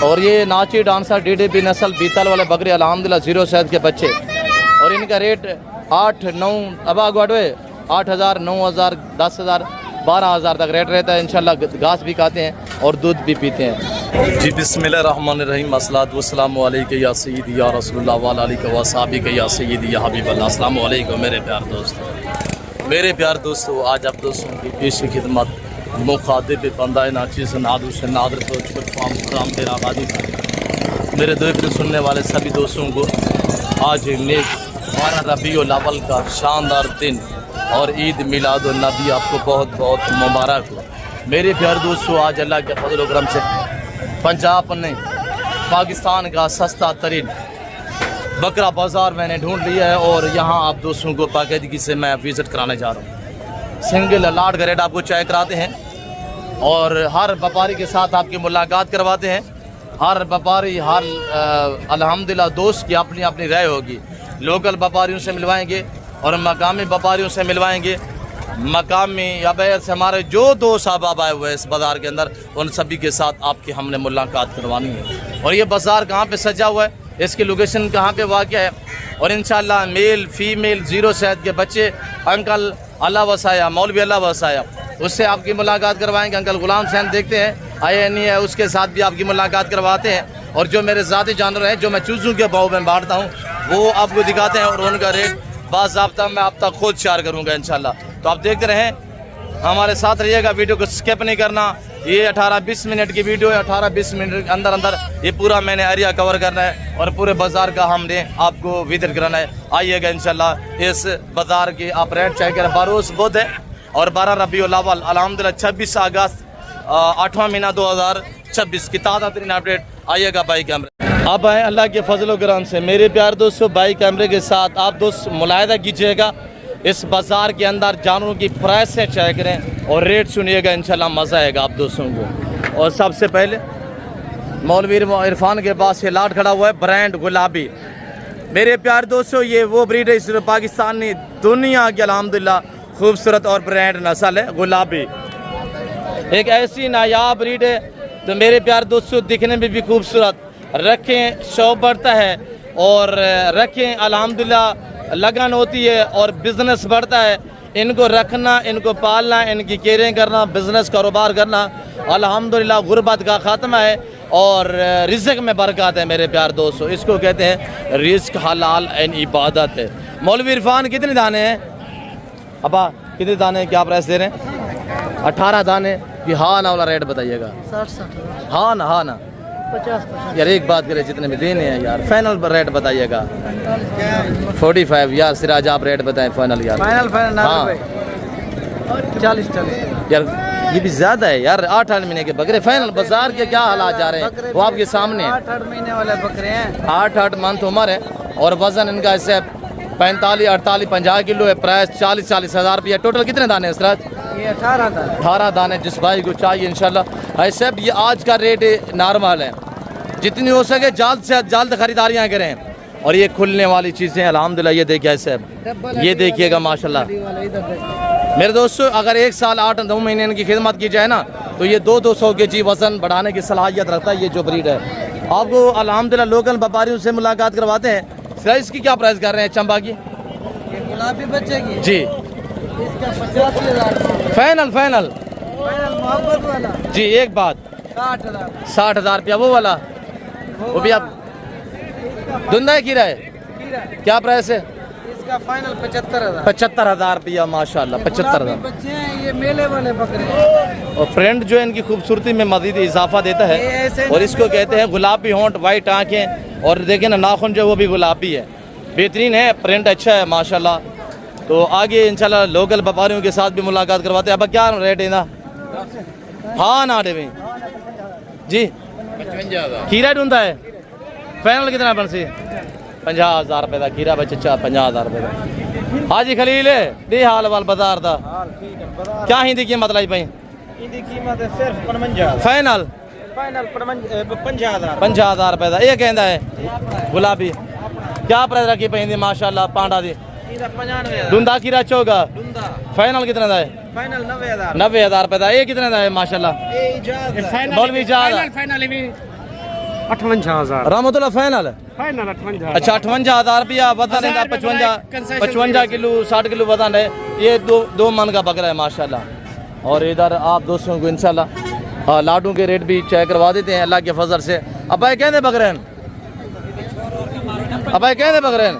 और ये नाची डांसर DDP नस्ल बीतल वाले बकरे अल्हम्दुलिल्लाह 0 शहद के बच्चे, और इनका रेट 8-9 अबा गुआडवे 8,000, 9,000, 10,000, 12,000 तक रेट रहता है। इंशाल्लाह घास भी खाते हैं और दूध भी पीते हैं। जी बिस्मिल्लाहिर्रहमानिर्रहीम, अस्सलातु वस्सलामु अलैका या सय्यदी या रसूलुल्लाह व अला आलिका व असहाबिका या सय्यदी या हबीबल्लाह। अस्सलामु अलैकुम मेरे प्यार दोस्तों, आज आप दोस्तों की पेश खिदमत मुखातिब बंदा नाचीज़ नादुश नादर मेरा आबादी मेरे दोस्त सुनने वाले सभी दोस्तों को आज नेक 12 रबीउल अव्वल का शानदार दिन और ईद मिलादुन नबी आपको बहुत बहुत मुबारक हो। मेरे प्यार दोस्तों, आज अल्लाह के फजल करम से पंजाब ने पाकिस्तान का सस्ता तरीन बकरा बाज़ार मैंने ढूंढ लिया है और यहाँ आप दोस्तों को बाकायदगी से मैं विज़िट कराने जा रहा हूँ। सिंगल लाट का रेट आपको चेक कराते हैं और हर व्यापारी के साथ आपकी मुलाकात करवाते हैं। हर व्यापारी हर अल्हम्दुलिल्लाह दोस्त की अपनी अपनी राय होगी। लोकल व्यापारियों से मिलवाएंगे और मकामी व्यापारियों से मिलवाएंगे। मकामी या बैर से हमारे जो दोस्त साहब आए हुए हैं इस बाज़ार के अंदर, उन सभी के साथ आपकी हमने मुलाकात करवानी है। और ये बाज़ार कहाँ पे सजा हुआ है, इसकी लोकेशन कहाँ पे वाक़या है, और इंशाल्लाह मेल फीमेल 0 शहद के बच्चे अंकल अल्लाह वसाया मौलवी अल्लाह वसाया उससे आपकी मुलाकात करवाएंगे। अंकल गुलाम सैन देखते हैं आया नहीं है, उसके साथ भी आपकी मुलाकात करवाते हैं। और जो मेरे ज़ाती जानवर हैं जो मैं चूज़ों के भाव में बांटता हूँ वो आपको दिखाते हैं और उनका रेट बाज़ाब्ता मैं आप तक खुद शेयर करूँगा इंशाल्लाह। तो आप देखते रहें, हमारे साथ रहिएगा, वीडियो को स्किप नहीं करना। ये 18-20 मिनट की वीडियो है, 18-20 मिनट के अंदर ये पूरा मैंने एरिया कवर करना है और पूरे बाज़ार का हमने आपको विजिट कराना है। आइएगा इंशाल्लाह इस बाज़ार की आप रेट चेक करें। बरोज़ बुध है और 12 रबीउल अव्वल अल्हम्दुलिल्लाह 26 अगस्त 8वां महीना 2026 की ताज़ा तरीन अपडेट। आइएगा बाई कैमरे। अब आए अल्लाह के फजल करम से मेरे प्यार दोस्तों, बाई कैमरे के साथ आप दोस्त मुलाहिदा कीजिएगा इस बाज़ार के अंदर जानवरों की प्राइस से चेक करें और रेट सुनिएगा, इंशाल्लाह मज़ा आएगा आप दोस्तों को। और सबसे पहले मौलवी इरफान के पास ये लाट खड़ा हुआ है ब्रांड गुलाबी। मेरे प्यार दोस्तों, ये वो ब्रीड है इस पाकिस्तानी दुनिया की अल्हम्दुलिल्लाह खूबसूरत और ब्रांड नस्ल है गुलाबी। एक ऐसी नायाब ब्रीड है तो मेरे प्यार दोस्तों दिखने में भी खूबसूरत, रखें शौक बढ़ता है और रखें अल्हम्दुलिल्लाह लगन होती है और बिज़नेस बढ़ता है। इनको रखना, इनको पालना, इनकी केयरिंग करना, बिज़नेस कारोबार करना अल्हम्दुलिल्लाह गुर्बत का ख़ात्मा है और रिज़्क़ में बरकत है। मेरे प्यार दोस्तों, इसको कहते हैं रिज़्क़ हलाल एन इबादत है। मौलवी इरफान कितने दाने हैं अबा, कितने दाने क्या प्राइस दे रहे हैं? 18 दाने कि हाँ ना वाला रेट बताइएगा। 60-60 हाँ ना 50 यार एक बात करें, जितने भी देने हैं यार फाइनल रेट बताइएगा। 45 यार सिराज आप रेट बताएं फाइनल यार। फाइनल हाँ 40 यार ये भी ज़्यादा है यार। 8 महीने के बकरे फाइनल बाजार के क्या हालात जा रहे हैं वो आपके सामने है। 8 महीने वाले बकरे हैं, 8 मंथ उम्र है और वजन इनका ऐसे 45, 48, 50 किलो है। प्राइस 40 हज़ार रुपया। टोटल कितने दाने हैं सिराज? ये 18 दाने। 18 दाने जिस भाई को चाहिए इंशाल्लाह। ऐसे अब ये आज का रेट नॉर्मल है, जितनी हो सके जल्द से जल्द खरीदारियाँ करें। और ये खुलने वाली चीज़ें अल्हम्दुलिल्लाह ये देखिए ऐसे ये देखिएगा माशाल्लाह। मेरे दोस्तों, अगर 1 साल 8-9 महीने इनकी खिदमत की जाए ना तो ये 200 kg वज़न बढ़ाने की सलाहियत रखता है ये जो ब्रीड है। आपको अल्हम्दुलिल्लाह लोकल व्यापारियों से मुलाकात करवाते हैं। सर इसकी क्या प्राइस कर रहे हैं चंबा की? ये गुलाबी बच्चे की जी इसका 85,000 फाइनल मोहब्बत वाला जी। एक बात 60,000 60,000 रुपया वो वाला, वो भी आप धुंधा है खीरा है क्या प्राइस है? इसका फाइनल 75,000 75,000 रुपया माशाल्लाह 75,000। बच्चे हैं ये मेले वाले बकरे और फ्रेंड जो है इनकी खूबसूरती में मज़ीद इजाफा देता है और इसको कहते हैं गुलाबी होंठ, वाइट आँखें और देखें ना नाखून जो वो भी गुलाबी है, बेहतरीन है, प्रिंट अच्छा है माशाल्लाह। तो आगे इंशाल्लाह लोकल व्यापारियों के साथ भी मुलाकात करवाते हैं। अब क्या रेट है ना? हाँ ना डेवी जी खीरा ढूंढता है फाइनल कितना बन सी? 50,000 रुपये का खीरा बच्चा 50,000 रुपये का। हाजी खलील दी हाल वाल बाजार दा क्या हिंदी कीमत लाई पाई? कीमत है सिर्फ 55 फाइनल 50,000 रुपये का। ये कहता है गुलाबी क्या प्राइस रखी पाई माशाल्लाह पांडा दी धुंधा खीरा चौगा फाइनल कितना है? फाइनल 90,000 रुपये का। ये कितने का है माशाल्लाह? मौलवी 58,000 रहमतुल्लाह फाइनल फाइनल 58,000 अच्छा 58,000 रुपया बता दें 55 किलो 60 किलो बता रहे ये दो मन का बकरा है माशाल्लाह। और इधर आप दोस्तों को इंशाल्लाह लाडू के रेट भी चेक करवा देते हैं अल्लाह के फजल से। अब भाई कहते बकरे हैं अब भाई कहते बकरे हैं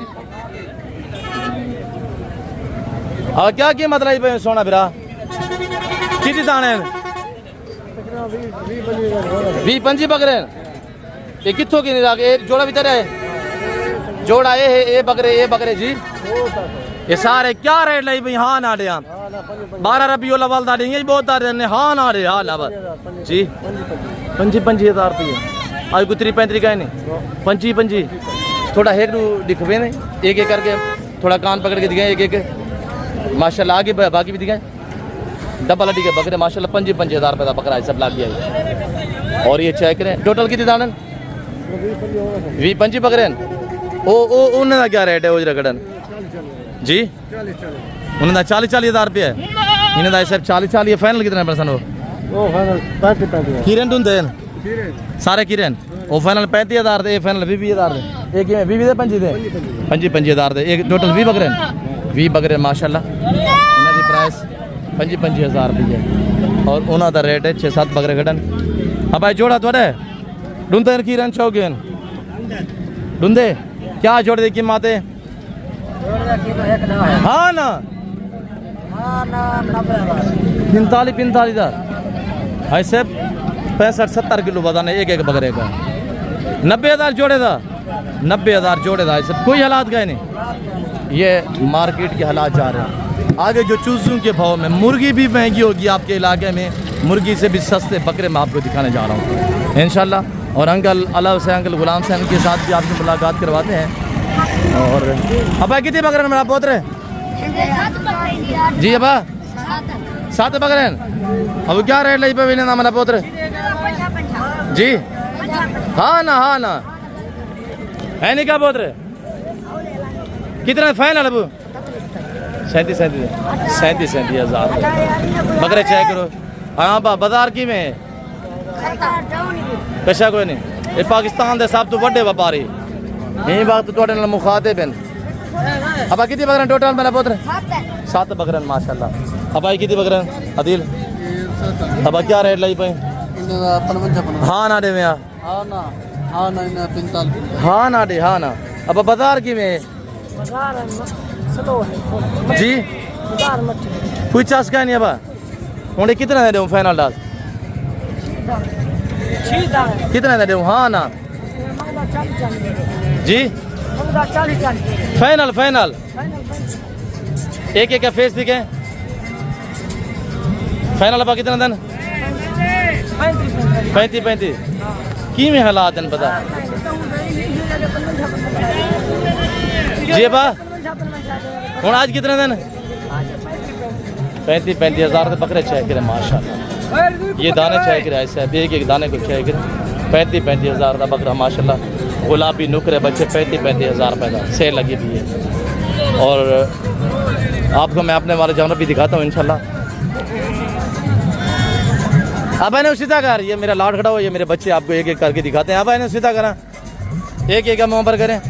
और क्या कीमत रही पे सोना बिरा कितनी दाने 20-25 बकरे ये कितों की नहीं जोड़ा भीतर है जोड़ा ये बकरे जी ये सारे क्या रेट लाई भाई हाँ ना 12 रबीउल अव्वल दा देंगे बहुत हाँ ना रे हाँ लाभ जी 25,000 रुपये आज को 30-35 का नहीं 25 थोड़ा हेक दिखवे नहीं एक करके थोड़ा कान पकड़ के दिखाए एक माशाल्लाह आगे बाकी भी दिखाए डबल हड्डी के बकरे माशाल्लाह 25,000 रुपये का बकरा है सब लाग गया। और ये चेक करें टोटल कितने दाने 20-25 बकरे ओ उन्हें क्या रेट है उजरा कड़न जी उन्हें 40,000 रुपये है इन्हें सब 40 फाइनल कितने परसेंट हो किरण ढूंढते सारे किरण वो फाइनल 35,000 थे फाइनल 20,000 थे एक 20 थे 25,000 थे एक टोटल 20 बकरे 20 बकरे माशाल्लाह इन्हें दी प्राइस 25,000 रुपये और उन्होंने का रेट है 6-7 बकरे कटन। अब भाई जोड़ा थोड़े ढूंढते किरण चौकीन ढूंढे क्या जोड़ दे कीमत है हाँ ना 45,000 ऐसे 65-70 किलो बताने एक बकरे का 90,000 जोड़े था 90,000 जोड़े था ऐसे कोई हालात का नहीं ये मार्केट के हालात जा रहे हैं आगे जो चूज़ों के भाव में मुर्गी भी महंगी होगी आपके इलाके में मुर्गी से भी सस्ते बकरे मैं आपको दिखाने जा रहा हूँ इंशाल्लाह। और अंकल अला से अंकल गुलाम से के साथ भी आपसे मुलाकात करवाते हैं। और अब कितने बकरे मेरा पोत रहे जी अबा 7 बकरे अब क्या रेट लगी पे ना मेरा पोत रहे जी हाँ ना है नहीं क्या पोत रहे कितना फाइनल अब 37,000 बकरे चेक करो हाँ बाजार की में पेशा कोई नहीं ये पाकिस्तान के सब तो बड़े व्यापारी यही बात तो मुखातिब हैं। अब कितनी बकरे टोटल मेरा पुत्र 7 बकरे माशाल्लाह। अब कितनी बकरे अदिल अब क्या रेट लाई पाई हाँ ना दे हाँ ना अब बाजार की में जी कोई चास का नहीं अब हूँ कितना दे दूँ फाइनल डाल कितना दे दूँ हाँ ना जी फाइनल एक का फेस दिखे फाइनल अब कितना दिन 35 की में हालात हैं पता जी बा हूँ आज कितने दिन 35,000 के बकरे चेक करें माशाल्लाह ये दाने चेक करे ऐसे एक दाने को चेक करें 35,000 का बकरा माशाल्लाह गुलाबी नुकरे बच्चे 35,000 रुपये का सेल लगी हुई है। और आपको मैं अपने वाले जानवर भी दिखाता हूँ इंशाल्लाह। अब मैंने सीधा कर ये मेरा लाड खड़ा हो ये मेरे बच्चे आपको एक करके दिखाते हैं। अब मैंने सीधा करा एक मुँह पर करें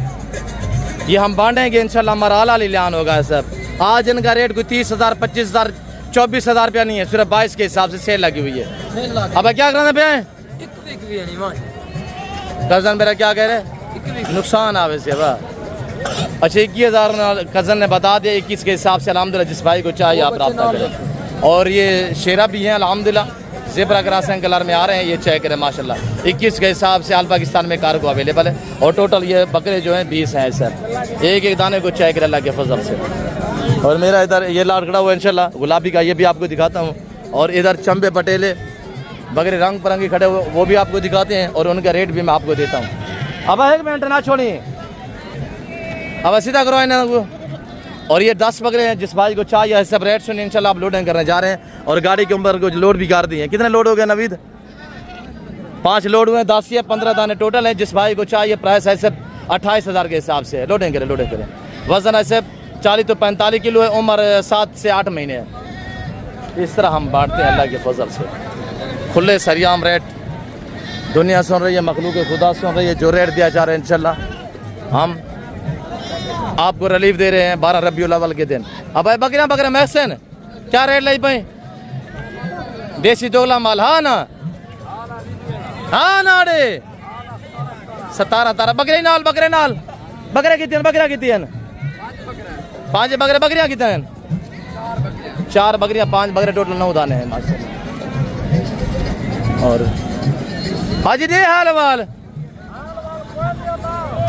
ये हम बांटेंगे इंशाल्लाह हमारा आला लिलान होगा सब। आज इनका रेट कोई 30,000 25,000 24,000 रुपया नहीं है सिर्फ 22 के हिसाब से सेल लगी हुई है। अब क्या करना पे कजन मेरा क्या कह रहे नुकसान आवे से अच्छा 21,000 कजन ने बता दिया 21 के हिसाब से अल्हम्दुलिल्लाह जिस भाई को चाहिए आप रब्ता करें। और ये शेरा भी हैं अल्हम्दुलिल्लाह ज़ेबरा क्रॉसिंग कलर में आ रहे हैं ये चेक करें माशाल्लाह 21 के हिसाब से आल पाकिस्तान में कार्गो अवेलेबल है। और टोटल ये बकरे जो हैं 20 हैं सर एक दाने को चेक करें अल्लाह के फजल से। और मेरा इधर ये लाड खड़ा हुआ इंशाल्लाह गुलाबी का ये भी आपको दिखाता हूँ। और इधर चंबे पटेले बकरे रंग बिरंगे खड़े हुए वो भी आपको दिखाते हैं और उनका रेट भी मैं आपको देता हूँ। अब 1 मिनट ना छोड़िए अब सीधा करो इन्हें वो। और ये 10 बकरे हैं जिस भाई को चाहिए सब रेट सुनिए इंशाल्लाह आप लोडिंग करने जा रहे हैं। और गाड़ी के ऊपर कुछ लोड भी कर दिए कितने लोड हो गए नवीद 5 लोड हुए 10 या 15 दाने टोटल हैं। जिस भाई को चाहिए प्राइस ऐसे 28,000 के हिसाब से लोडिंग करें वजन ऐसे 40 तो 45 किलो है उम्र 7 से 8 महीने है। इस तरह हम बांटते हैं अल्लाह के फजल से खुले सरियाम रेट दुनिया सुन रही है, मखलूक खुदा सुन रही है, जो रेट दिया जा रहा है इंशाल्लाह हम आपको रिलीफ दे रहे हैं 12 रबीउल अव्वल के दिन। अब भाई बकरियाँ बकरे महसन क्या रेट लाई पाई? देसी दोगला माल हाँ ना रे 17 बकरे नाल बकरे कितने हैं? 5 बकरे बकरियाँ कितने हैं? 4 बकरियाँ 5 बकरे टोटल 9 दाने हैं माशाल्लाह। और हाजी दे हाल वाल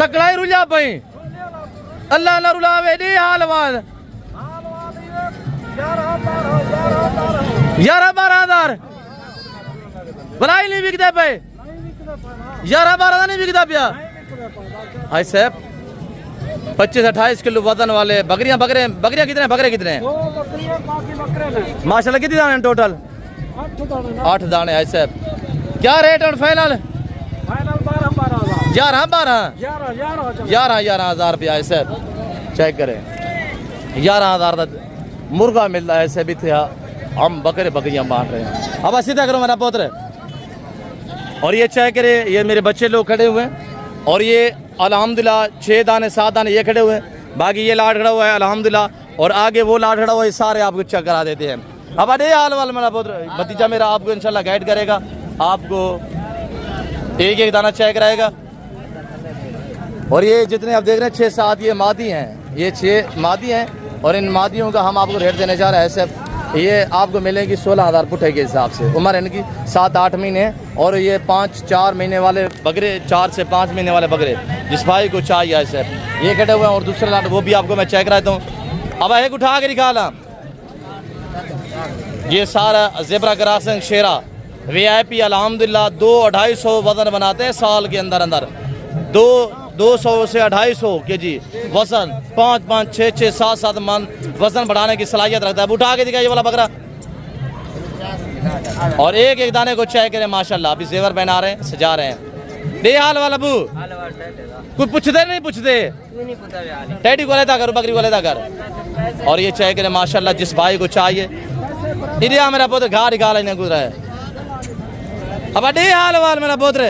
तकड़ाई रुला पई अल्लाह ना रुलावे दे हाल वाल 11-12 बनाई नहीं बिकता पे 11-12 नहीं बिकता पिया भाई साहब। 25-28 किलो वजन वाले बकरियां कितने हैं? माशाल्लाह कितने दाने टोटल? 8 दाने है साहब। क्या रेट है फाइनल? 11,000 रुपया है साहब। चेक करें 11,000 का मुर्गा मिल रहा है ऐसे भी थे। हम बकरियां बांट रहे हैं। अब सीधा करो मेरा पुत्र। और ये चेक करे, ये मेरे बच्चे लोग खड़े हुए हैं और ये अल्हम्दुलिल्लाह 6 दाने 7 दाने ये खड़े हुए हैं, बाकी ये लाट खड़ा हुआ है अल्हम्दुलिल्लाह, और आगे वो लाट खड़ा हुआ है, सारे आपको चेक करा देते हैं। अब अरे हाल वाल मेरा पुत्र भतीजा मेरा आपको इंशाल्लाह गाइड करेगा, आपको एक दाना चेक कराएगा। और ये जितने आप देख रहे हैं 6-7 ये मादी हैं, ये 6 मादी हैं और इन मादियों का हम आपको रेट देने जा रहे हैं ऐसे। ये आपको मिलेंगी 16,000 पुठे के हिसाब से। उम्र इनकी 7-8 महीने और ये 5-4 महीने वाले बकरे, 4 से 5 महीने वाले बकरे जिस भाई को चाहिए ऐसे ये कटे हुए हैं। और दूसरे लाट वो भी आपको मैं चेक कराता हूँ। अब एक उठा के निकाला, ये सारा ज़ेब्रा क्रॉसिंग शेरा VIP अल्हम्दुलिल्लाह 200-250 वजन बनाते हैं साल के अंदर 200 से 250 kg वजन, 5-5, 6-6, 7-7 मन वजन बढ़ाने की सलाहियत रखता है। उठा के दिखाइए वाला बकरा और एक दाने को चेक करें माशाल्लाह। अभी जेवर पहना रहे हैं, सजा रहे हैं। दे हाल वाला बू कुछ पूछते नहीं पूछते टैडी को लेता कर, बकरी को लेता कर। और ये चेक करें माशाल्लाह, जिस भाई को चाहिए इधर मेरा पुत्र घा निकाला नहीं गुजरा है। अब डे हाल वाल मेरा पुत्र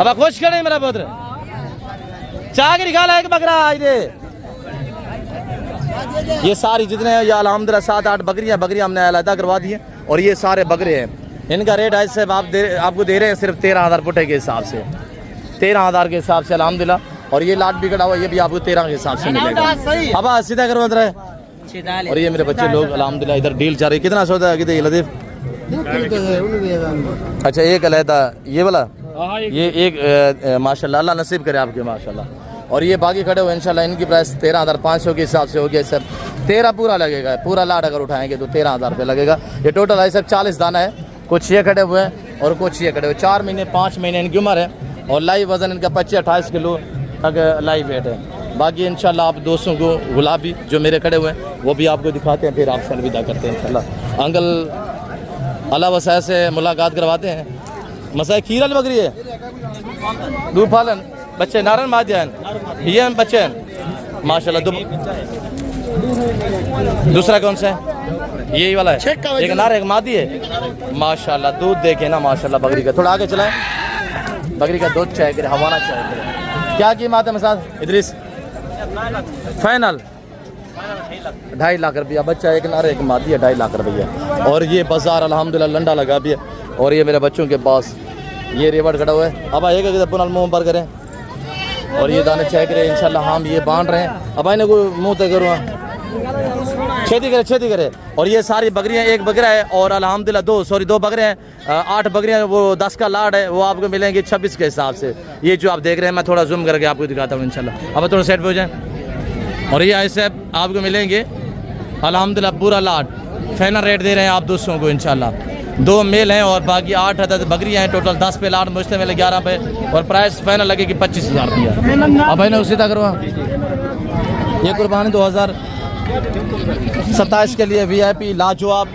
अब खुश करे मेरा पुत्र चाह के निकाला एक बकरा आज दे। ये सारी जितने हैं ये अल्हम्दुलिल्लाह 7-8 बकरियां हमने अलहदा करवा दी हैं और ये सारे बकरे हैं। इनका रेट है साहब आपको दे रहे हैं सिर्फ 13,000 पुठे के हिसाब से, 13,000 के हिसाब से अल्हम्दुलिल्लाह। और ये लाट भी कटा हुआ, ये भी आपको 13 के हिसाब से मिलेगा। अब सीधा करवा रहे। और ये मेरे बच्चे लोग अल्हम्दुलिल्लाह इधर डील चाह रहे। कितना सौदा है कितने लतीफ़? अच्छा एक अलहदा ये वाला, ये एक माशाल्लाह अल्लाह नसीब करे आपके माशाल्लाह। और ये बाकी खड़े हुए इंशाल्लाह इनकी प्राइस 13,500 के हिसाब से हो गया सर। 13 पूरा लगेगा, पूरा लाट अगर उठाएंगे तो 13,000 रुपये लगेगा। ये टोटल है सर 40 दाना है। कुछ ये खड़े हुए हैं और कुछ ये खड़े हुए। 4 महीने 5 महीने इनकी उम्र है और लाइव वजन इनका 25-28 किलो तक लाइव वेट है। बाकी इंशाल्लाह आप दोस्तों को गुलाबी जो मेरे खड़े हुए हैं वो भी आपको दिखाते हैं, फिर आपसे अलविदा करते हैं इंशाल्लाह। अंकल अल्लाह वसाय से मुलाकात करवाते हैं। मसाई खीरल बकरी है, दूध पालन बच्चे नारन मादियान ये बच्चे हैं माशाल्लाह। दूसरा कौन सा है? यही वाला है, एक नार एक मादी है माशाल्लाह। दूध देखे ना माशाल्लाह बकरी का। थोड़ा आगे चलाएं, बकरी का दूध चाहे करे, हवाना चाहे करे। क्या कीमत है मसाद इदरीस? फाइनल 2.5 लाख रुपया बच्चा, एक नार एक मादी है 2.5 लाख रुपया। और ये बाजार अल्हम्दुलिल्लाह लंडा लगा भी है। और ये मेरे बच्चों के पास ये रेवड़ खड़ा हुआ है। अब एक पुनः मुँह पर करें और ये दाने चेक करें इंशाल्लाह हम ये बांध रहे हैं। अब आने को मुँह तक करूँ छेती करे। और ये सारी बकरियां, एक बकरा है और अल्हम्दुलिल्लाह 2 बकरे हैं, 8 बकरियां, वो 10 का लाट है, वो आपको मिलेंगे 26 के हिसाब से। ये जो आप देख रहे हैं मैं थोड़ा जूम करके आपको दिखाता हूँ इंशाल्लाह। अब थोड़ा सेट पे हो जाए। और ये ऐसे आपको मिलेंगे अल्हम्दुलिल्लाह पूरा लाट फाइनल रेट दे रहे हैं आप दोस्तों को इंशाल्लाह। 2 मेल हैं और बाकी 8 अदद बकरियां हैं। टोटल 10 पे लाट मुझसे मिले 11 पे और प्राइस फाइनल लगेगी 25,000 रुपया। अब भाई ने उसी तक करवा। ये कुर्बानी 2027 के लिए VIP लाजवाब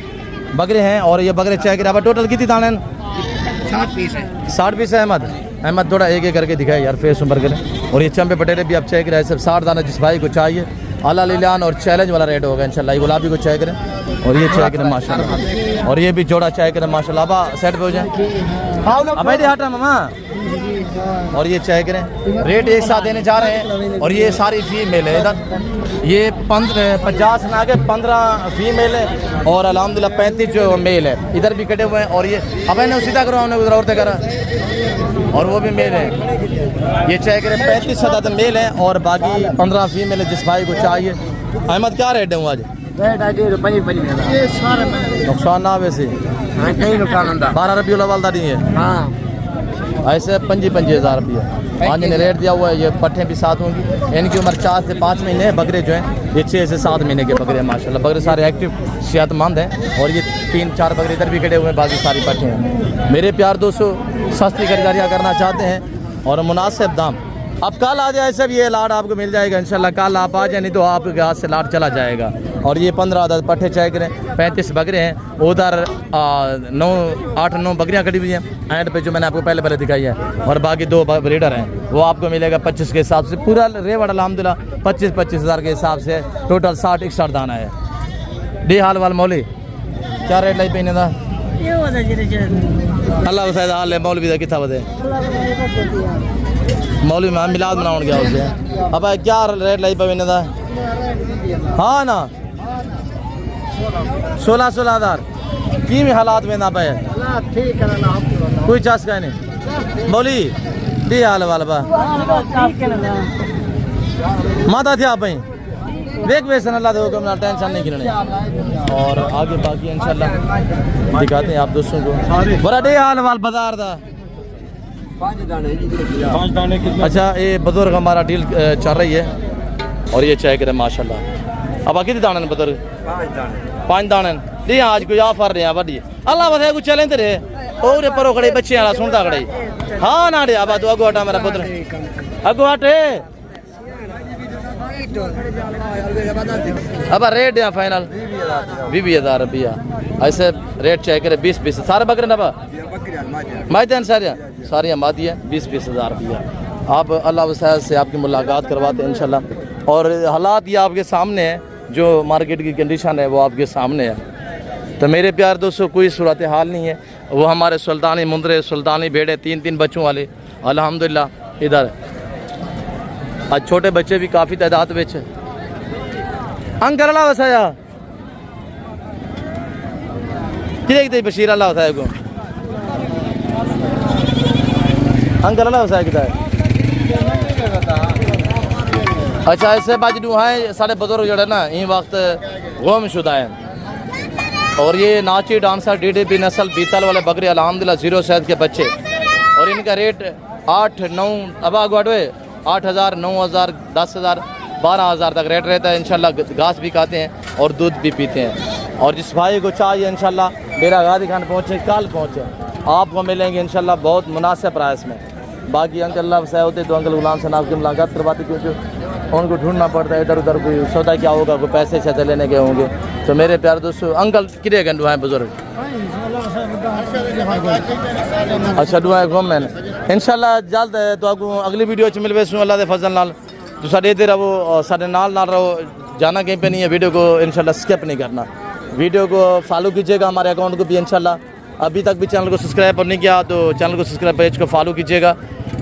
बकरे हैं। और ये बकरे चेक करें। अब टोटल कितनी दाने? 60 पीस है। अहमद थोड़ा एक करके दिखाए यार, फेस ऊपर करें। और ये चंपे पटेले भी आप चेक करें सब 60 दाना जिस भाई को चाहिए। अला लिलान और चैलेंज वाला रेट होगा इंशाल्लाह। ये गुलाबी को चेक करें और ये चेक करें माशाल्लाह। और ये भी जोड़ा चेक करें माशाल्लाह। अब सेट पे हो जाए अब हटा मामा। और ये चेक करें रेट एक साथ देने जा रहे हैं। और ये सारी फीमेल है इधर, ये 50 ना के 15 फीमेल है और अल्हम्दुलिल्लाह 35 जो मेल है। इधर भी कटे हुए हैं। और ये अब इन्हें सीधा करो, हमने उधर औरतें करा और वो भी मेल है। ये चेक करें 35 सदा मेल है और बाकी 15 फीमेल है जिस भाई को चाहिए। अहमद क्या रेट है आज? नुकसान ना वैसे 12 रबीउल अव्वल दा नहीं है, ऐसे 25,000 रुपये आज ने रेट दिया हुआ है। ये पट्ठे भी साथ होंगी। इनकी उम्र 4 से 5 महीने है। बकरे जो हैं ये 6 से 7 महीने के बकरे हैं माशाल्लाह। बकरे सारे एक्टिव सेहतमंद हैं। और ये 3-4 बकरे इधर भी खड़े हुए हैं, बाकी सारी पट्ठे हैं। मेरे प्यार दोस्तों, सस्ती खरीदारियाँ करना चाहते हैं और मुनासिब दाम, अब कल आ जाए सब ये लाट आपको मिल जाएगा इंशाल्लाह। कल आप आ जाए, नहीं तो आपके हाथ से लाट चला जाएगा। और ये 15 अदद पट्ठे चेक करें, 35 बकरे हैं। उधर 8-9 बकरियां खड़ी हुई हैं एंड पे जो मैंने आपको पहले दिखाई है। और बाकी 2 ब्रीडर हैं, वो आपको मिलेगा 25 के हिसाब से। पूरा रेवड़ अल्हम्दुलिल्लाह 25-25 हज़ार के हिसाब से टोटल 60-61 दाना है। डी हाल वाल मौली क्या रेट लाई पीने का अल्लाह वसायद हाल है। मौलवी का कितना बजे मौलवी में मिलाद बनाउन गया उसे। अब क्या रेट लाई पीने का? हाँ ना 16 हज़ार की में हालात में ना पे कोई चास का नहीं। मौली दी हाल वाल बा माता थे आप देख वैसे अल्लाह दो अपना टेंशन नहीं गिरने। और आगे बाकी इंशाल्लाह दिखाते हैं आप दोस्तों को। बड़ा डे हाल वाल बाजार दा 5 दाने। अच्छा ये बुजुर्ग हमारा डील चल रही है। और ये चेक करें माशाल्लाह। अब कितने दाने बुजुर्ग? 5 दाने दी आज कोई ऑफर रहे वड्डी अल्लाह बताए कुछ चलें तेरे और परो खड़े बच्चे वाला सुनता खड़े। हाँ ना डे अब तू अगो हटा मेरा पुत्र अगो हटे। अब रेट है फाइनल 20,000 रुपया ऐसे रेट चेक करे। 20 सारे बकरे ना माइतन सारियाँ मादी है। 20 हज़ार रुपया आप अल्लाह वसायद से आपकी मुलाकात करवाते हैं इंशाल्लाह। और हालात ये आपके सामने है, जो मार्केट की कंडीशन है वो आपके सामने है। तो मेरे प्यार दोस्तों कोई सूरत हाल नहीं है। वो हमारे सुल्तानी मुंदरे सुल्तानी भेड़े 3-3 बच्चों वाले अल्हम्दुलिल्लाह इधर। आज छोटे बच्चे भी काफ़ी तादाद में है। अंकल अल्लाह वसाया कि बशीर अल्लाह वसाया को अंकल अल्लाह वसाया कितना है। अच्छा ऐसे बाजू हैं सारे बुजुर्ग जड़े ना इन वक्त गुमशुदा हैं। और ये नाची डांसर DDP नस्ल बीतल वाले बकरे अल्हम्दुलिल्लाह 0 शहद के बच्चे। और इनका रेट 8-9 अब आगवाडवे 8,000 9,000 10,000 12,000 तक रेट रहता है इंशाल्लाह। घास भी खाते हैं और दूध भी पीते हैं। और जिस भाई को चाहिए इंशाल्लाह डेरा गाजी खान पहुँचे, कल पहुँचे, आपको मिलेंगे इंशाल्लाह बहुत मुनासिब प्राइस में। बाकी अंकल अल्लाह वसाया होते तो अंकल गुलाम से आपकी मुलाकात करवाते, क्योंकि उनको ढूंढना पड़ता है इधर उधर कोई सौदा क्या होगा, कोई पैसे शैसे लेने के होंगे। तो मेरे प्यारे दोस्तों अंकल कितने घंटे हैं बुजुर्ग? अच्छा दुआ घूम मैंने इंशाल्लाह जल्द है तो आपको अगली वीडियो च मिलवे सू अल्लाह के फजल नाल। तो साढ़े इधर रहो साढ़े नाल रहो, जाना कहीं पे नहीं है। वीडियो को इंशाल्लाह स्किप नहीं करना, वीडियो को फॉलो कीजिएगा, हमारे अकाउंट को भी इंशाल्लाह। अभी तक भी चैनल को सब्सक्राइब नहीं किया तो चैनल को सब्सक्राइब पेज को फॉलो कीजिएगा,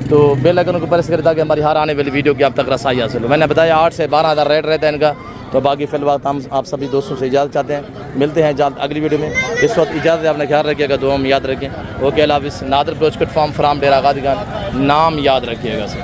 तो बेल आइकन को प्रेस करें ताकि हमारी हर आने वाली वीडियो की आप तक रसाई हासिल हो। मैंने बताया 8 से 12,000 रेट रहता है इनका। तो बाकी फिलहाल हम आप सभी दोस्तों से इजाज़त चाहते हैं, मिलते हैं जल्द अगली वीडियो में। इस वक्त इजाज़त अपना ख्याल रखिएगा, दुआ में याद रखें। ओके अल्लाह हाफ़िज़। नादिर प्रोचकट फार्म फ्राम डेरा गाजी खान, नाम याद रखिएगा सर।